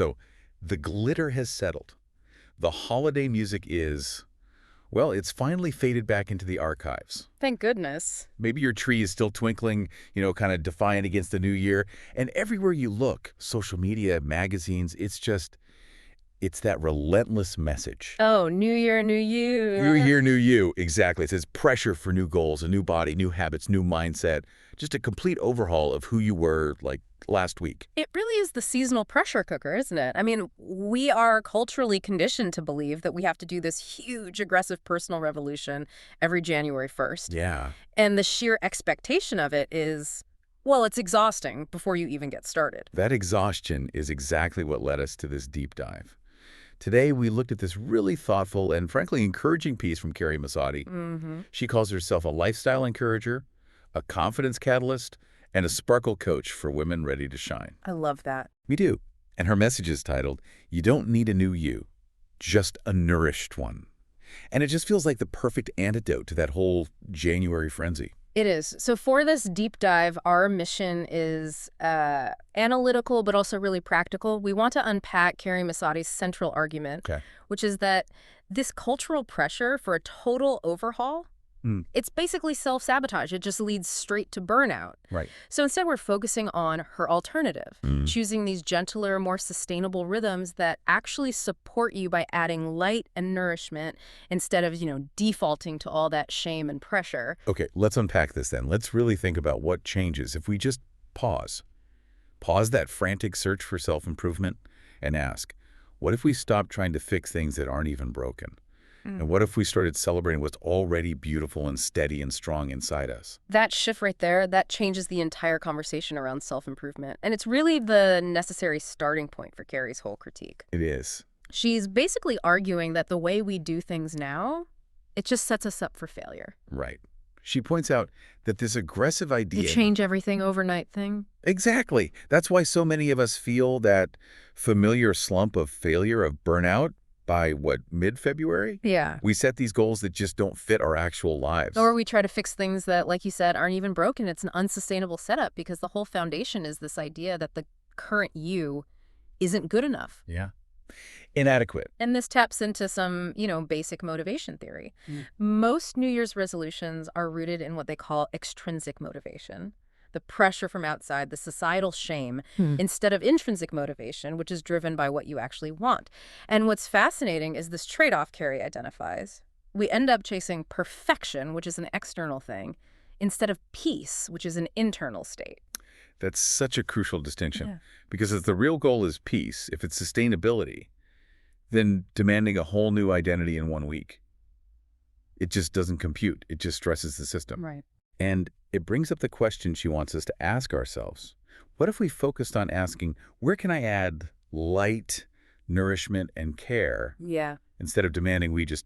So the glitter has settled. The holiday music is, well, it's finally faded back into the archives. Thank goodness. Maybe your tree is still twinkling, kind of defiant against the new year. And everywhere you look, social media, magazines, it's that relentless message. Oh, new year, new New you. year, new you. Exactly. It says pressure for new goals, a new body, new habits, new mindset. Just a complete overhaul of who you were, like, last week. It really is the seasonal pressure cooker, isn't it? I mean, we are culturally conditioned to believe that we have to do this huge, aggressive personal revolution every January 1st. Yeah. And the sheer expectation of it is, well, it's exhausting before you even get started. That exhaustion is exactly what led us to this deep dive. Today, we looked at this really thoughtful and frankly encouraging piece from Carrie Massotti. She calls herself a lifestyle encourager, a confidence catalyst, and a sparkle coach for women ready to shine. I love that. Me too. And her message is titled, "You don't need a new you, just a nourished one." And it just feels like the perfect antidote to that whole January frenzy. It is. So for this deep dive, our mission is analytical, but also really practical. We want to unpack Carrie Massotti's central argument, Okay. which is that this cultural pressure for a total overhaul, it's basically self-sabotage. It just leads straight to burnout. Right. So instead, we're focusing on her alternative, choosing these gentler, more sustainable rhythms that actually support you by adding light and nourishment instead of, defaulting to all that shame and pressure. Okay, let's unpack this then. Let's really think about what changes if we just pause. Pause that frantic search for self-improvement and ask, what if we stop trying to fix things that aren't even broken? And what if we started celebrating what's already beautiful and steady and strong inside us? That shift right there, that changes the entire conversation around self-improvement. And it's really the necessary starting point for Carrie's whole critique. It is. She's basically arguing that the way we do things now, it just sets us up for failure. Right. She points out that this aggressive idea... The change everything overnight thing. Exactly. That's why so many of us feel that familiar slump of failure, of burnout, by, mid-February? Yeah. We set these goals that just don't fit our actual lives. Or we try to fix things that, like you said, aren't even broken. It's an unsustainable setup because the whole foundation is this idea that the current you isn't good enough. Yeah. Inadequate. And this taps into some, basic motivation theory. Most New Year's resolutions are rooted in what they call extrinsic motivation, the pressure from outside, the societal shame, instead of intrinsic motivation, which is driven by what you actually want. And what's fascinating is this trade-off Carrie identifies. We end up chasing perfection, which is an external thing, instead of peace, which is an internal state. That's such a crucial distinction. Because if the real goal is peace, if it's sustainability, then demanding a whole new identity in 1 week, it just doesn't compute. It just stresses the system. Right. And it brings up the question she wants us to ask ourselves. What if we focused on asking, where can I add light, nourishment, and care, instead of demanding we just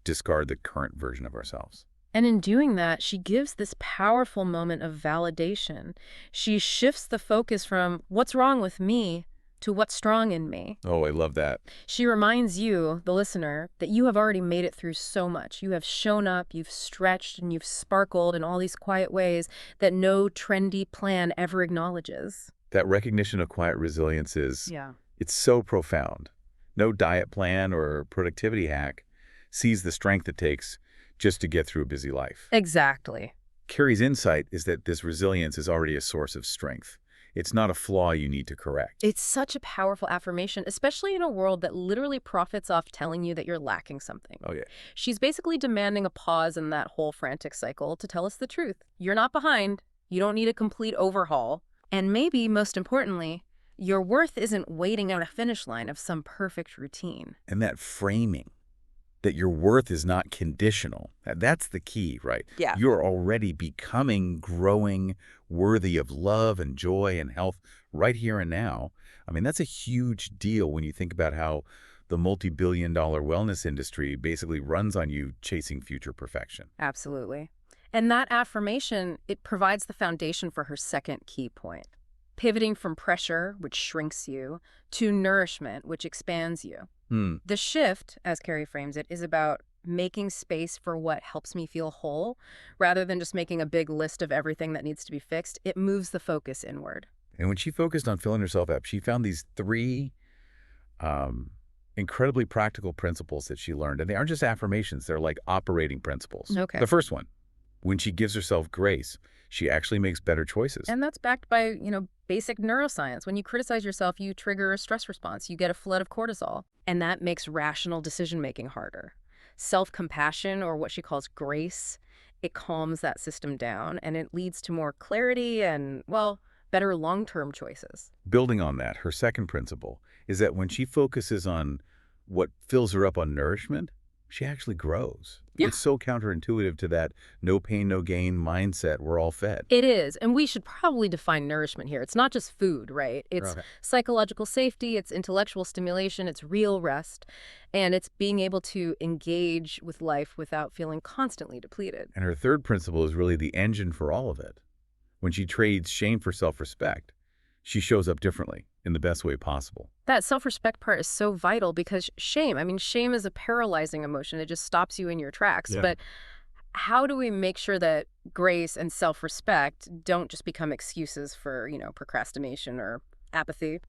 discard the current version of ourselves? And in doing that, she gives this powerful moment of validation. She shifts the focus from what's wrong with me to what's strong in me. Oh, I love that. She reminds you, the listener, that you have already made it through so much. You have shown up, you've stretched, and you've sparkled in all these quiet ways that no trendy plan ever acknowledges. That recognition of quiet resilience it's so profound. No diet plan or productivity hack sees the strength it takes just to get through a busy life. Exactly. Carrie's insight is that this resilience is already a source of strength. It's not a flaw you need to correct. It's such a powerful affirmation, especially in a world that literally profits off telling you that you're lacking something. Oh, yeah. She's basically demanding a pause in that whole frantic cycle to tell us the truth. You're not behind. You don't need a complete overhaul. And maybe, most importantly, your worth isn't waiting on a finish line of some perfect routine. And that framing, that your worth is not conditional, that's the key, right? Yeah. You're already becoming, growing, worthy of love and joy and health right here and now. I mean, that's a huge deal when you think about how the multi-billion-dollar wellness industry basically runs on you chasing future perfection. Absolutely. And that affirmation, it provides the foundation for her second key point. Pivoting from pressure, which shrinks you, to nourishment, which expands you. The shift, as Carrie frames it, is about making space for what helps me feel whole, rather than just making a big list of everything that needs to be fixed. It moves the focus inward. And when she focused on filling herself up, she found these 3 um, incredibly practical principles that she learned. And they aren't just affirmations, they're like operating principles. Okay. The first one, when she gives herself grace, she actually makes better choices. And that's backed by, basic neuroscience. When you criticize yourself, you trigger a stress response. You get a flood of cortisol. And that makes rational decision-making harder. Self-compassion, or what she calls grace, it calms that system down, and it leads to more clarity and, well, better long-term choices. Building on that, her second principle is that when she focuses on what fills her up on nourishment, she actually grows. Yeah. It's so counterintuitive to that no pain, no gain mindset we're all fed. It is, and we should probably define nourishment here. It's not just food, right? It's Okay. psychological safety, it's intellectual stimulation, it's real rest, and it's being able to engage with life without feeling constantly depleted. And her third principle is really the engine for all of it. When she trades shame for self-respect, she shows up differently in the best way possible. That self-respect part is so vital because shame is a paralyzing emotion. It just stops you in your tracks. Yeah. But how do we make sure that grace and self-respect don't just become excuses for, procrastination or apathy?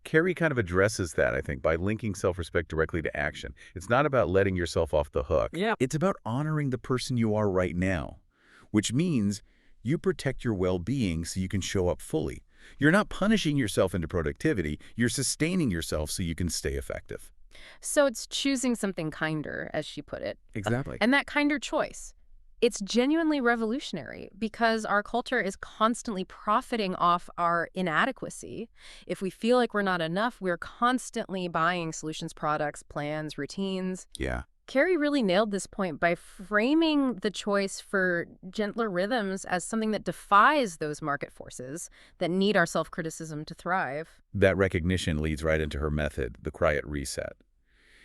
Carrie kind of addresses that, I think, by linking self-respect directly to action. It's not about letting yourself off the hook. Yeah. It's about honoring the person you are right now, which means you protect your well-being so you can show up fully. You're not punishing yourself into productivity. You're sustaining yourself so you can stay effective. So it's choosing something kinder, as she put it. Exactly. And that kinder choice, it's genuinely revolutionary because our culture is constantly profiting off our inadequacy. If we feel like we're not enough, we're constantly buying solutions, products, plans, routines. Yeah. Carrie really nailed this point by framing the choice for gentler rhythms as something that defies those market forces that need our self-criticism to thrive. That recognition leads right into her method, the quiet reset.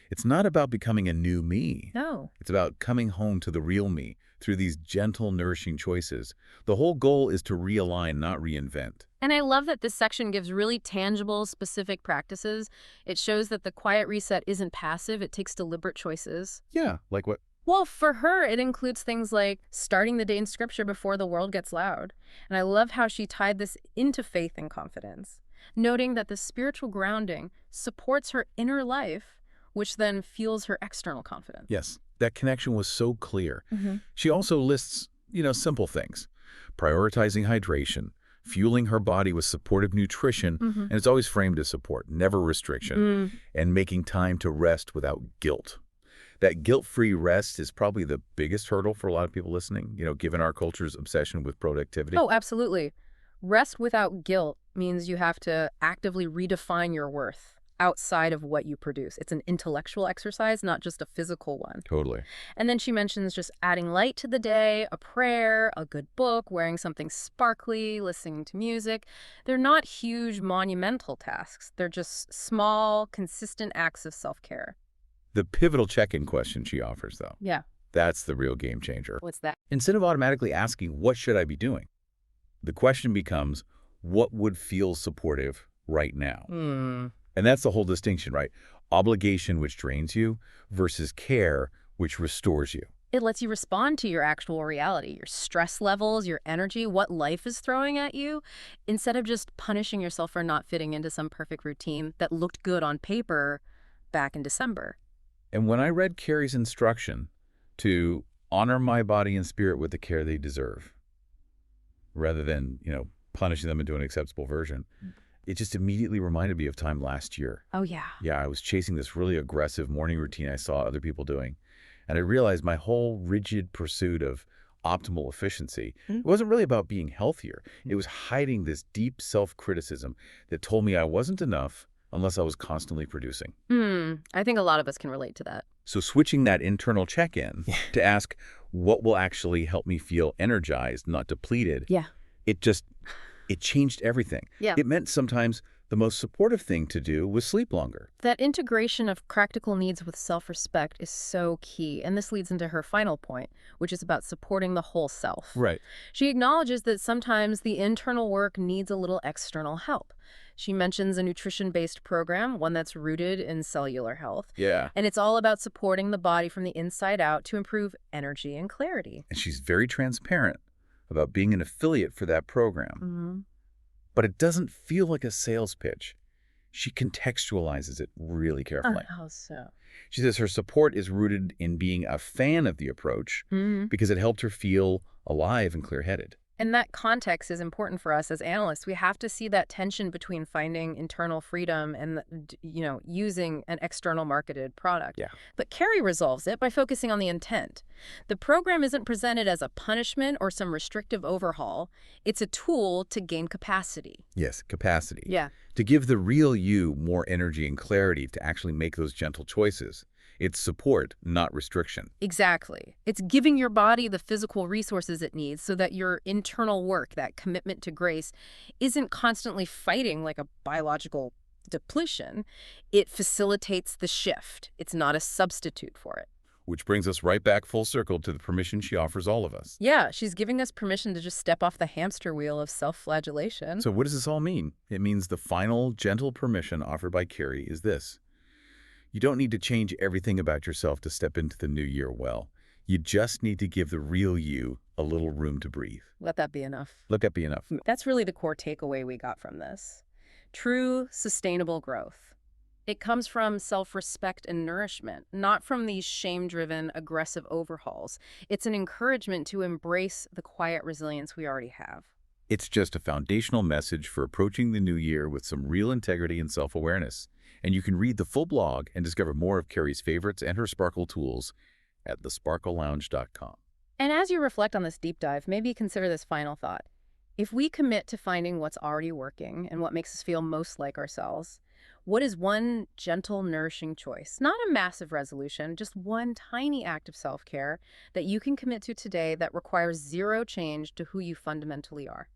It's not about becoming a new me. No. It's about coming home to the real me through these gentle, nourishing choices. The whole goal is to realign, not reinvent. And I love that this section gives really tangible, specific practices. It shows that the quiet reset isn't passive. It takes deliberate choices. Yeah, like what? Well, for her, it includes things like starting the day in scripture before the world gets loud. And I love how she tied this into faith and confidence, noting that the spiritual grounding supports her inner life, which then fuels her external confidence. Yes, that connection was so clear. Mm-hmm. She also lists, simple things. Prioritizing hydration, fueling her body with supportive nutrition, and it's always framed as support, never restriction, and making time to rest without guilt. That guilt-free rest is probably the biggest hurdle for a lot of people listening, given our culture's obsession with productivity. Oh, absolutely. Rest without guilt means you have to actively redefine your worth outside of what you produce. It's an intellectual exercise, not just a physical one. Totally. And then she mentions just adding light to the day, a prayer, a good book, wearing something sparkly, listening to music. They're not huge, monumental tasks. They're just small, consistent acts of self-care. The pivotal check-in question she offers, though. Yeah. That's the real game changer. What's that? Instead of automatically asking, what should I be doing? The question becomes, what would feel supportive right now? And that's the whole distinction, right? Obligation, which drains you, versus care, which restores you. It lets you respond to your actual reality, your stress levels, your energy, what life is throwing at you, instead of just punishing yourself for not fitting into some perfect routine that looked good on paper back in December. And when I read Carrie's instruction to honor my body and spirit with the care they deserve, rather than, punishing them into an acceptable version, it just immediately reminded me of time last year. Oh, yeah. Yeah, I was chasing this really aggressive morning routine I saw other people doing. And I realized my whole rigid pursuit of optimal efficiency, it wasn't really about being healthier. It was hiding this deep self-criticism that told me I wasn't enough unless I was constantly producing. I think a lot of us can relate to that. So switching that internal check-in to ask what will actually help me feel energized, not depleted, Yeah. it changed everything. Yeah. It meant sometimes the most supportive thing to do was sleep longer. That integration of practical needs with self-respect is so key. And this leads into her final point, which is about supporting the whole self. Right. She acknowledges that sometimes the internal work needs a little external help. She mentions a nutrition-based program, one that's rooted in cellular health. Yeah. And it's all about supporting the body from the inside out to improve energy and clarity. And she's very transparent about being an affiliate for that program. But it doesn't feel like a sales pitch. She contextualizes it really carefully. How so? She says her support is rooted in being a fan of the approach Mm-hmm. because it helped her feel alive and clear-headed. And that context is important for us as analysts. We have to see that tension between finding internal freedom and, using an external marketed product. Yeah. But Carey resolves it by focusing on the intent. The program isn't presented as a punishment or some restrictive overhaul. It's a tool to gain capacity. Yes, capacity. Yeah. To give the real you more energy and clarity to actually make those gentle choices. It's support, not restriction. Exactly. It's giving your body the physical resources it needs so that your internal work, that commitment to grace, isn't constantly fighting like a biological depletion. It facilitates the shift. It's not a substitute for it. Which brings us right back full circle to the permission she offers all of us. Yeah, she's giving us permission to just step off the hamster wheel of self-flagellation. So what does this all mean? It means the final, gentle permission offered by Carey is this. You don't need to change everything about yourself to step into the new year well. You just need to give the real you a little room to breathe. Let that be enough. Let that be enough. That's really the core takeaway we got from this. True, sustainable growth. It comes from self-respect and nourishment, not from these shame-driven, aggressive overhauls. It's an encouragement to embrace the quiet resilience we already have. It's just a foundational message for approaching the new year with some real integrity and self-awareness. And you can read the full blog and discover more of Carey's favorites and her Sparkle tools at thesparklelounge.com. And as you reflect on this deep dive, maybe consider this final thought. If we commit to finding what's already working and what makes us feel most like ourselves, what is one gentle, nourishing choice? Not a massive resolution, just one tiny act of self-care that you can commit to today that requires zero change to who you fundamentally are.